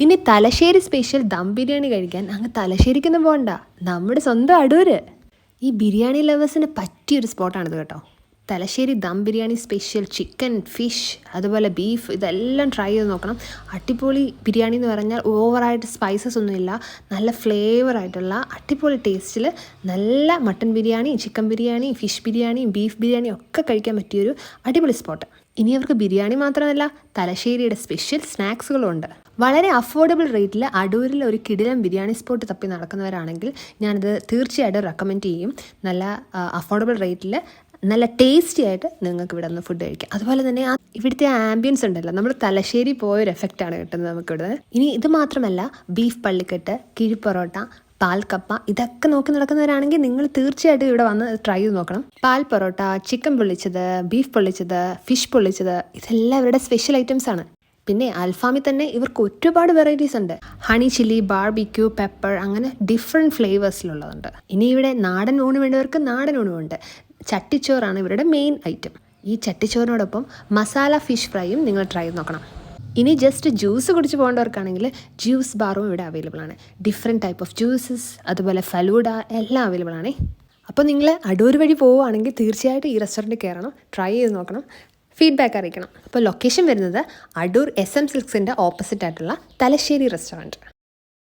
ഇനി തലശ്ശേരി സ്പെഷ്യൽ ദം ബിരിയാണി കഴിക്കാൻ അങ്ങ് തലശ്ശേരിക്കൊന്നും പോകണ്ട, നമ്മുടെ സ്വന്തം അടൂര്. ഈ ബിരിയാണി ലവേഴ്സിന് പറ്റിയൊരു സ്പോട്ടാണിത് കേട്ടോ. Thalassery dum biryani special chicken, fish, അതുപോലെ ബീഫ്, ഇതെല്ലാം ട്രൈ ചെയ്ത് നോക്കണം. അടിപൊളി ബിരിയാണി എന്ന് പറഞ്ഞാൽ ഓവറായിട്ട് സ്പൈസസ് ഒന്നുമില്ല, നല്ല ഫ്ലേവറായിട്ടുള്ള അടിപൊളി ടേസ്റ്റിൽ നല്ല mutton biryani, chicken biryani, fish biryani, beef biryani ഒക്കെ കഴിക്കാൻ പറ്റിയൊരു അടിപൊളി സ്പോട്ട്. ഇനി അവർക്ക് ബിരിയാണി മാത്രമല്ല, തലശ്ശേരിയുടെ സ്പെഷ്യൽ സ്നാക്സുകളും ഉണ്ട്. വളരെ അഫോർഡബിൾ റേറ്റിൽ അടൂരിൽ ഒരു കിടിലൻ ബിരിയാണി സ്പോട്ട് തപ്പി നടക്കുന്നവരാണെങ്കിൽ ഞാനത് തീർച്ചയായിട്ടും റെക്കമെൻഡ് ചെയ്യും. നല്ല അഫോർഡബിൾ റേറ്റിൽ നല്ല ടേസ്റ്റി ആയിട്ട് നിങ്ങൾക്ക് ഇവിടെ നിന്ന് ഫുഡ് കഴിക്കാം. അതുപോലെ തന്നെ ഇവിടുത്തെ ആംബിയൻസ് ഉണ്ടല്ലോ, നമ്മൾ തലശ്ശേരി പോയൊരു എഫക്റ്റാണ് കിട്ടുന്നത് നമുക്കിവിടെ. ഇനി ഇത് മാത്രമല്ല, ബീഫ് പള്ളിക്കെട്ട്, കിഴിപ്പൊറോട്ട, പാൽക്കപ്പ, ഇതൊക്കെ നോക്കി നടക്കുന്നവരാണെങ്കിൽ നിങ്ങൾ തീർച്ചയായിട്ടും ഇവിടെ വന്ന് ട്രൈ ചെയ്ത് നോക്കണം. പാൽ പൊറോട്ട, ചിക്കൻ പൊള്ളിച്ചത്, ബീഫ് പൊള്ളിച്ചത്, ഫിഷ് പൊള്ളിച്ചത്, ഇതെല്ലാം ഇവരുടെ സ്പെഷ്യൽ ഐറ്റംസ് ആണ്. പിന്നെ അൽഫാമിൽ തന്നെ ഇവർക്ക് ഒരുപാട് വെറൈറ്റീസ് ഉണ്ട്. ഹണി ചില്ലി, ബാർബിക്യൂ, പെപ്പർ, അങ്ങനെ ഡിഫറെൻറ്റ് ഫ്ലേവേഴ്സിലുള്ളതുണ്ട്. ഇനി ഇവിടെ നാടൻ ഊണ് വേണ്ടവർക്ക് നാടൻ ഊണുമുണ്ട്. ചട്ടിച്ചോറാണ് ഇവരുടെ മെയിൻ ഐറ്റം. ഈ ചട്ടിച്ചോറിനോടൊപ്പം മസാല ഫിഷ് ഫ്രൈയും നിങ്ങൾ ട്രൈ ചെയ്ത് നോക്കണം. ഇനി ജസ്റ്റ് ജ്യൂസ് കുടിച്ച് പോകേണ്ടവർക്കാണെങ്കിൽ ജ്യൂസ് ബാറും ഇവിടെ അവൈലബിൾ ആണ്. ഡിഫറെൻറ്റ് ടൈപ്പ് ഓഫ് ജ്യൂസസ്, അതുപോലെ ഫലൂഡ എല്ലാം അവൈലബിൾ ആണ്. അപ്പോൾ നിങ്ങൾ അടൂർ വഴി പോവുകയാണെങ്കിൽ തീർച്ചയായിട്ടും ഈ റെസ്റ്റോറൻറ്റിൽ കയറണം, ട്രൈ ചെയ്ത് നോക്കണം, ഫീഡ്ബാക്ക് അറിയിക്കണം. അപ്പോൾ ലൊക്കേഷൻ വരുന്നത് അടൂർ SM സിൽക്സിൻ്റെ ഓപ്പോസിറ്റ് ആയിട്ടുള്ള തലശ്ശേരി റെസ്റ്റോറൻറ്റ്.